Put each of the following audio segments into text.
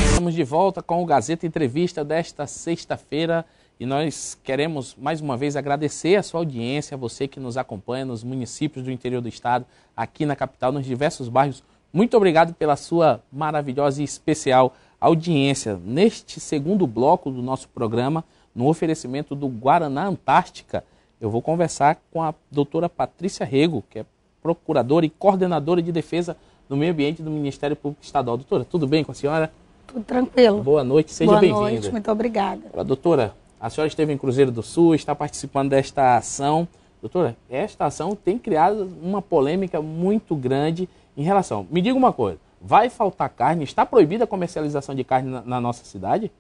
Estamos de volta com o Gazeta Entrevista desta sexta-feira e nós queremos mais uma vez agradecer a sua audiência, a você que nos acompanha nos municípios do interior do estado, aqui na capital, nos diversos bairros. Muito obrigado pela sua maravilhosa e especial audiência. Neste segundo bloco do nosso programa, no oferecimento do Guaraná Antártica, eu vou conversar com a doutora Patrícia Rego, que é procuradora e coordenadora de defesa do meio ambiente do Ministério Público Estadual. Doutora, tudo bem com a senhora? Tudo tranquilo. Boa noite, seja bem-vinda. Boa noite, muito obrigada. Doutora, a senhora esteve em Cruzeiro do Sul, está participando desta ação. Doutora, esta ação tem criado uma polêmica muito grande em relação... Me diga uma coisa, vai faltar carne? Está proibida a comercialização de carne na nossa cidade?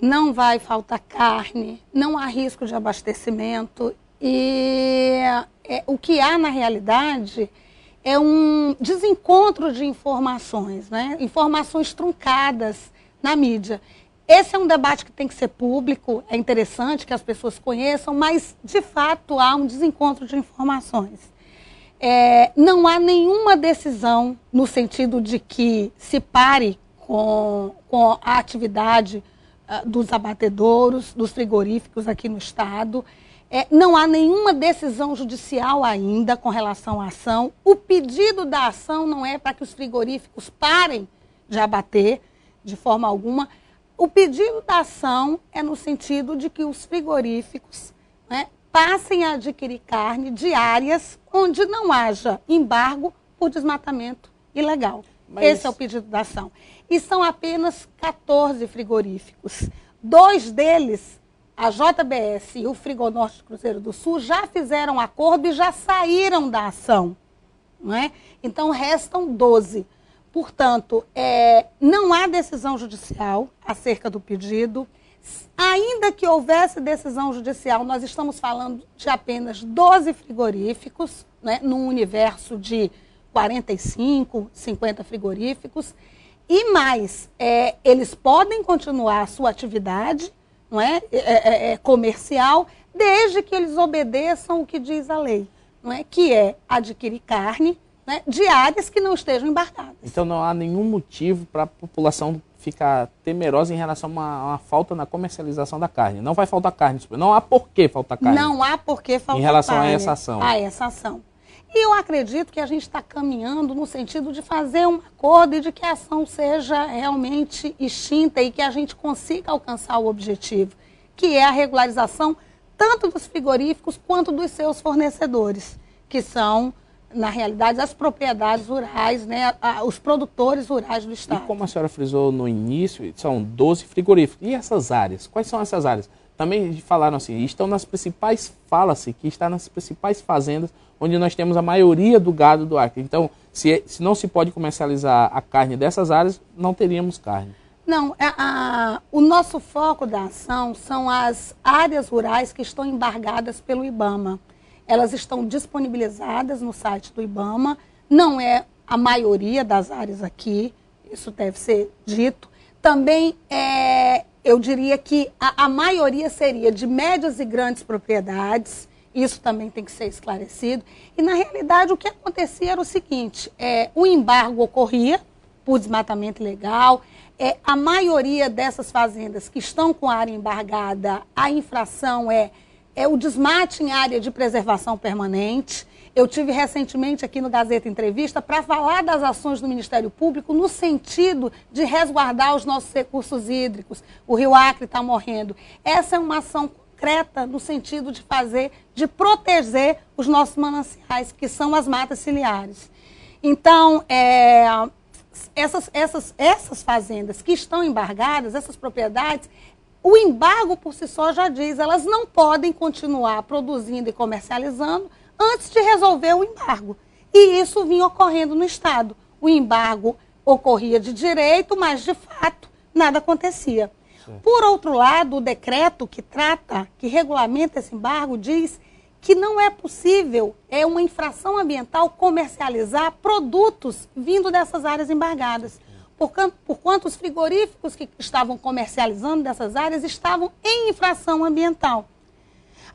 Não vai faltar carne, não há risco de abastecimento e o que há na realidade é um desencontro de informações, né? Informações truncadas na mídia. Esse é um debate que tem que ser público, é interessante que as pessoas conheçam, mas de fato há um desencontro de informações. Não há nenhuma decisão no sentido de que se pare com a atividade dos abatedouros, dos frigoríficos aqui no estado. Não há nenhuma decisão judicial ainda com relação à ação. O pedido da ação não é para que os frigoríficos parem de abater de forma alguma. O pedido da ação é no sentido de que os frigoríficos, né, passem a adquirir carne de áreas onde não haja embargo por desmatamento ilegal. Esse é o pedido da ação. E são apenas 14 frigoríficos. 2 deles, a JBS e o Frigonorte Cruzeiro do Sul, já fizeram acordo e já saíram da ação. Não é? Então, restam 12. Portanto, não há decisão judicial acerca do pedido. Ainda que houvesse decisão judicial, nós estamos falando de apenas 12 frigoríficos, né, num universo de 45, 50 frigoríficos. E mais, eles podem continuar a sua atividade, não é, comercial, desde que eles obedeçam o que diz a lei, não é, que é adquirir carne, né, de áreas que não estejam embargadas. Então não há nenhum motivo para a população ficar temerosa em relação a uma falta na comercialização da carne. Não vai faltar carne, não há por que faltar carne. Não há por que faltar carne. Em relação a essa ação. A essa ação. E eu acredito que a gente está caminhando no sentido de fazer um acordo e de que a ação seja realmente extinta e que a gente consiga alcançar o objetivo, que é a regularização tanto dos frigoríficos quanto dos seus fornecedores, que são, na realidade, as propriedades rurais, né, os produtores rurais do estado. E como a senhora frisou no início, são 12 frigoríficos. E essas áreas? Quais são essas áreas? Também falaram assim, estão nas principais, fala-se que está nas principais fazendas onde nós temos a maioria do gado do Acre. Então, se não se pode comercializar a carne dessas áreas, não teríamos carne. Não, o nosso foco da ação são as áreas rurais que estão embargadas pelo IBAMA. Elas estão disponibilizadas no site do IBAMA, não é a maioria das áreas aqui, isso deve ser dito. Também eu diria que a maioria seria de médias e grandes propriedades, isso também tem que ser esclarecido. E, na realidade, o que acontecia era o seguinte, o embargo ocorria por desmatamento ilegal, a maioria dessas fazendas que estão com a área embargada, a infração é o desmate em área de preservação permanente. Eu tive recentemente aqui no Gazeta Entrevista para falar das ações do Ministério Público no sentido de resguardar os nossos recursos hídricos. O Rio Acre está morrendo. Essa é uma ação concreta no sentido de proteger os nossos mananciais, que são as matas ciliares. Então, essas fazendas que estão embargadas, essas propriedades, o embargo por si só já diz, elas não podem continuar produzindo e comercializando antes de resolver o embargo. E isso vinha ocorrendo no estado. O embargo ocorria de direito, mas de fato nada acontecia. Por outro lado, o decreto que regulamenta esse embargo, diz que não é possível, é uma infração ambiental, comercializar produtos vindo dessas áreas embargadas. Porquanto os frigoríficos que estavam comercializando dessas áreas estavam em infração ambiental.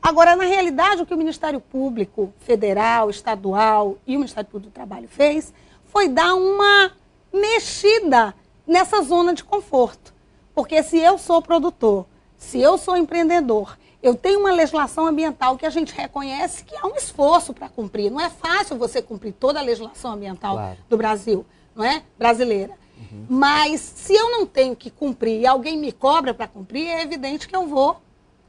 Agora, na realidade, o que o Ministério Público Federal, Estadual e o Ministério Público do Trabalho fez foi dar uma mexida nessa zona de conforto. Porque se eu sou produtor, se eu sou empreendedor, eu tenho uma legislação ambiental que a gente reconhece que há um esforço para cumprir. Não é fácil você cumprir toda a legislação ambiental do Brasil, não é? Brasileira. Mas se eu não tenho que cumprir e alguém me cobra para cumprir, é evidente que eu vou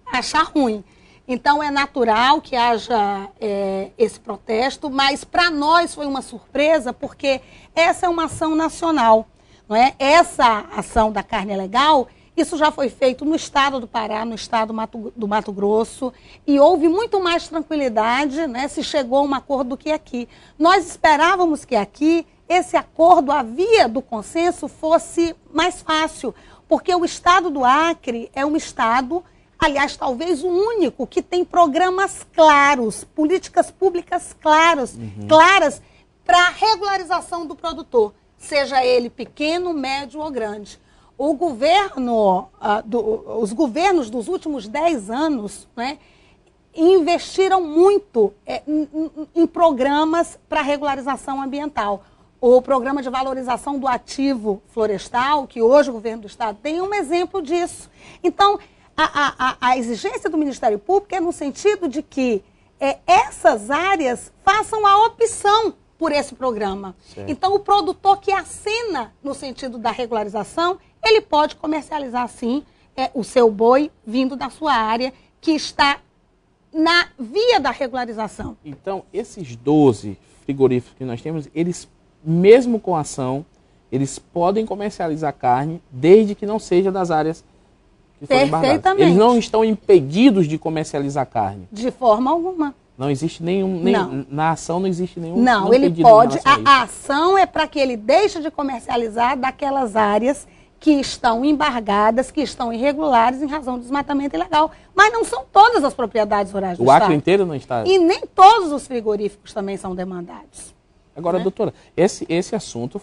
achar ruim. Então, é natural que haja esse protesto, mas para nós foi uma surpresa, porque essa é uma ação nacional, não é? Essa ação da carne é legal, isso já foi feito no estado do Pará, no estado do Mato Grosso, e houve muito mais tranquilidade, né, se chegou a um acordo do que aqui. Nós esperávamos que aqui esse acordo, a via do consenso, fosse mais fácil, porque o estado do Acre é um estado, aliás, talvez o único, que tem programas claros, políticas públicas claras para a regularização do produtor, seja ele pequeno, médio ou grande. O governo, os governos dos últimos 10 anos, né, investiram muito em programas para regularização ambiental. O programa de valorização do ativo florestal, que hoje o governo do estado tem, é um exemplo disso. Então, a exigência do Ministério Público é no sentido de que essas áreas façam a opção por esse programa. Certo. Então, o produtor que acena no sentido da regularização, ele pode comercializar, sim, o seu boi vindo da sua área, que está na via da regularização. Então, esses 12 frigoríficos que nós temos, eles, mesmo com ação, eles podem comercializar carne, desde que não seja das áreas que foram embargadas. Eles não estão impedidos de comercializar carne. De forma alguma. Não existe na ação não existe nenhum Não, ele pode. A ação é para que ele deixe de comercializar daquelas áreas que estão embargadas, que estão irregulares em razão do desmatamento ilegal. Mas não são todas as propriedades rurais do Estado. O Acre inteiro não está. E nem todos os frigoríficos também são demandados. Agora, doutora, esse assunto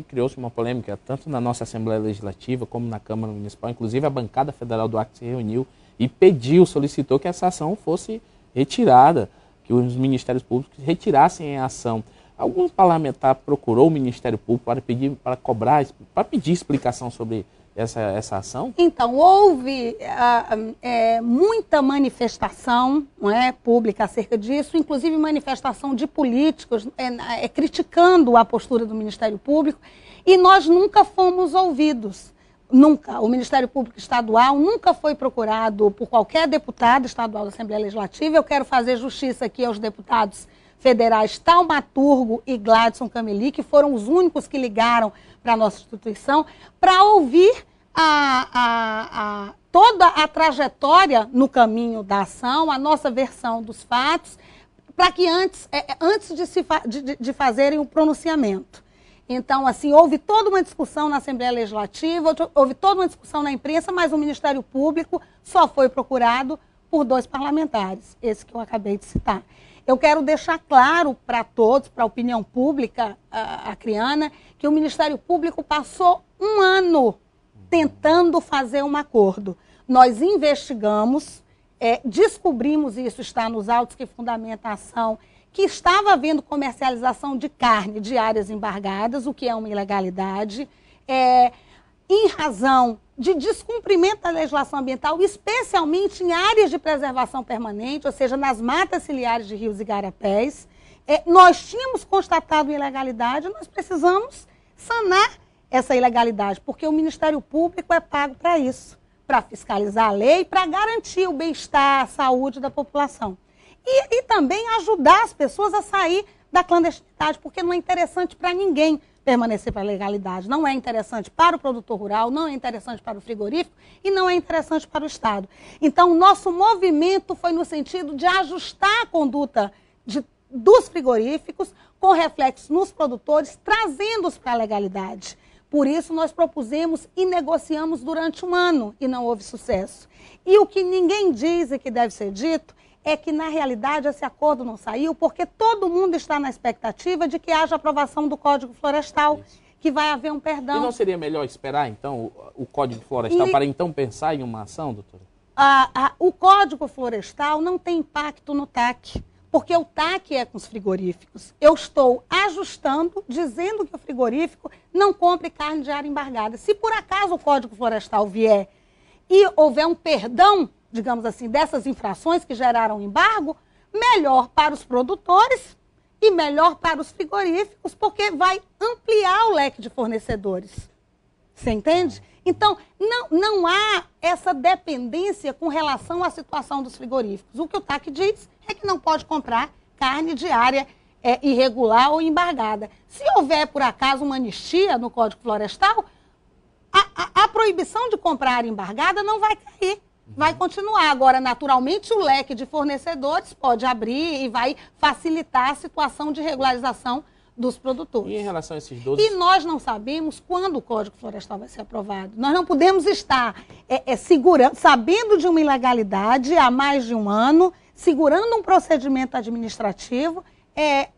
criou-se uma polêmica, tanto na nossa Assembleia Legislativa como na Câmara Municipal. Inclusive, a bancada federal do Acre se reuniu e solicitou que essa ação fosse retirada, que os Ministérios Públicos retirassem a ação. Algum parlamentar procurou o Ministério Público para pedir explicação sobre essa ação? Então, houve muita manifestação, não é, pública acerca disso, inclusive manifestação de políticos criticando a postura do Ministério Público, e nós nunca fomos ouvidos. Nunca. O Ministério Público Estadual nunca foi procurado por qualquer deputado estadual da Assembleia Legislativa. Eu quero fazer justiça aqui aos deputados federais Taumaturgo e Gladson Cameli, que foram os únicos que ligaram para a nossa instituição, para ouvir toda a trajetória no caminho da ação, a nossa versão dos fatos, para que antes de fazerem o pronunciamento. Então, assim, houve toda uma discussão na Assembleia Legislativa, houve toda uma discussão na imprensa, mas o Ministério Público só foi procurado por 2 parlamentares, esse que eu acabei de citar. Eu quero deixar claro para todos, para a opinião pública acreana, que o Ministério Público passou 1 ano tentando fazer um acordo. Nós investigamos, descobrimos, isso está nos autos que fundamentam a ação, que estava havendo comercialização de carne de áreas embargadas, o que é uma ilegalidade, em razão de descumprimento da legislação ambiental, especialmente em áreas de preservação permanente, ou seja, nas matas ciliares de rios e igarapés. Nós tínhamos constatado ilegalidade, nós precisamos sanar essa ilegalidade, porque o Ministério Público é pago para isso, para fiscalizar a lei, para garantir o bem-estar, a saúde da população. E também ajudar as pessoas a sair da clandestinidade, porque não é interessante para ninguém permanecer para a legalidade. Não é interessante para o produtor rural, não é interessante para o frigorífico e não é interessante para o Estado. Então, o nosso movimento foi no sentido de ajustar a conduta dos frigoríficos com reflexo nos produtores, trazendo-os para a legalidade. Por isso, nós propusemos e negociamos durante 1 ano e não houve sucesso. E o que ninguém diz e que deve ser dito é que, na realidade, esse acordo não saiu porque todo mundo está na expectativa de que haja aprovação do Código Florestal, que vai haver um perdão. E não seria melhor esperar, então, o Código Florestal para, então, pensar em uma ação, doutora? O Código Florestal não tem impacto no TAC. porque o TAC é com os frigoríficos. Eu estou ajustando, dizendo que o frigorífico não compre carne de área embargada. Se por acaso o Código Florestal vier e houver um perdão, digamos assim, dessas infrações que geraram embargo, melhor para os produtores e melhor para os frigoríficos, porque vai ampliar o leque de fornecedores. Você entende? Então, não há essa dependência com relação à situação dos frigoríficos. O que o TAC diz é que não pode comprar carne de área irregular ou embargada. Se houver, por acaso, uma anistia no Código Florestal, a proibição de comprar área embargada não vai cair. Vai continuar. Agora, naturalmente, o leque de fornecedores pode abrir e vai facilitar a situação de regularização dos produtores. E em relação a esses 12... E nós não sabemos quando o Código Florestal vai ser aprovado. Nós não podemos estar segurando, sabendo de uma ilegalidade há mais de um ano, segurando um procedimento administrativo,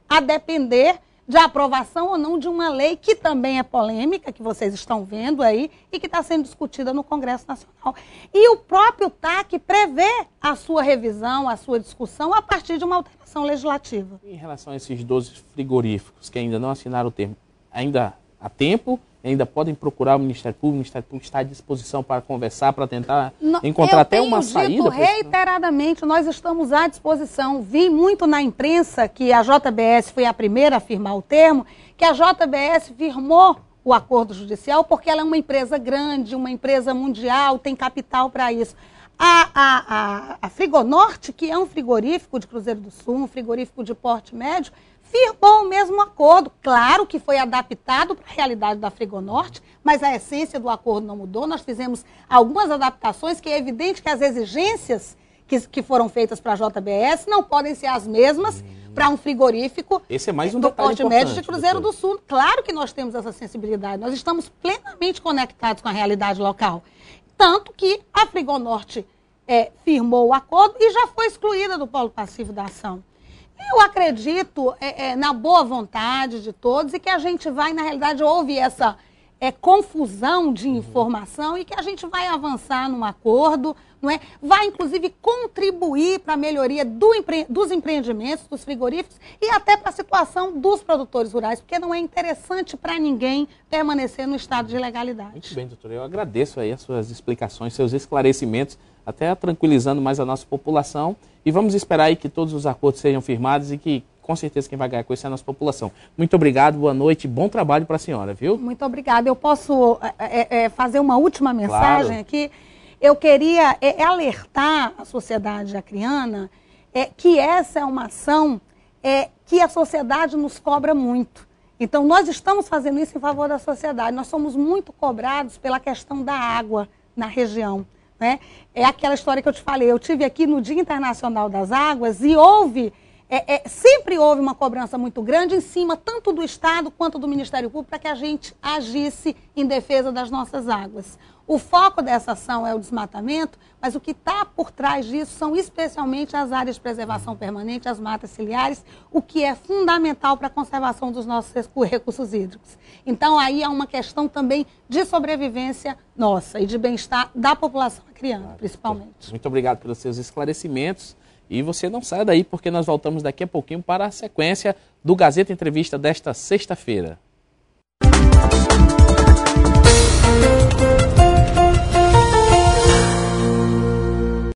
a depender de aprovação ou não de uma lei que também é polêmica, que vocês estão vendo aí, e que está sendo discutida no Congresso Nacional. E o próprio TAC prevê a sua revisão, a sua discussão, a partir de uma alteração legislativa. Em relação a esses 12 frigoríficos que ainda não assinaram o termo, ainda há tempo, ainda podem procurar o Ministério Público está à disposição para conversar, para tentar encontrar até uma saída? Reiteradamente, nós estamos à disposição. Vi muito na imprensa que a JBS foi a primeira a firmar o termo, que a JBS firmou o acordo judicial porque ela é uma empresa grande, uma empresa mundial, tem capital para isso. A Frigonorte, que é um frigorífico de Cruzeiro do Sul, um frigorífico de porte médio, firmou o mesmo acordo. Claro que foi adaptado para a realidade da Frigonorte, mas a essência do acordo não mudou. Nós fizemos algumas adaptações que é evidente que as exigências que foram feitas para a JBS não podem ser as mesmas para um frigorífico Esse é mais um do porte médio de Cruzeiro do Sul. Claro que nós temos essa sensibilidade, nós estamos plenamente conectados com a realidade local. Tanto que a Frigonorte firmou o acordo e já foi excluída do polo passivo da ação. Eu acredito na boa vontade de todos e que a gente vai, na realidade, houve essa confusão de informação e que a gente vai avançar num acordo, não é? Vai, inclusive, contribuir para a melhoria dos empreendimentos, dos frigoríficos e até para a situação dos produtores rurais, porque não é interessante para ninguém permanecer no estado de ilegalidade. Muito bem, doutora. Eu agradeço aí as suas explicações, seus esclarecimentos, até tranquilizando mais a nossa população. E vamos esperar aí que todos os acordos sejam firmados e que, com certeza, quem vai ganhar com isso é a nossa população. Muito obrigado, boa noite, bom trabalho para a senhora, viu? Muito obrigada. Eu posso fazer uma última mensagem Claro. aqui? Eu queria alertar a sociedade acriana que essa é uma ação que a sociedade nos cobra muito. Então, nós estamos fazendo isso em favor da sociedade. Nós somos muito cobrados pela questão da água na região. Né? É aquela história que eu te falei. Eu estive aqui no Dia Internacional das Águas e sempre houve uma cobrança muito grande em cima tanto do Estado quanto do Ministério Público para que a gente agisse em defesa das nossas águas. O foco dessa ação é o desmatamento, mas o que está por trás disso são especialmente as áreas de preservação permanente, as matas ciliares, o que é fundamental para a conservação dos nossos recursos hídricos. Então, aí é uma questão também de sobrevivência nossa e de bem-estar da população acriana, principalmente. Muito obrigado pelos seus esclarecimentos. E você não saia daí, porque nós voltamos daqui a pouquinho para a sequência do Gazeta Entrevista desta sexta-feira.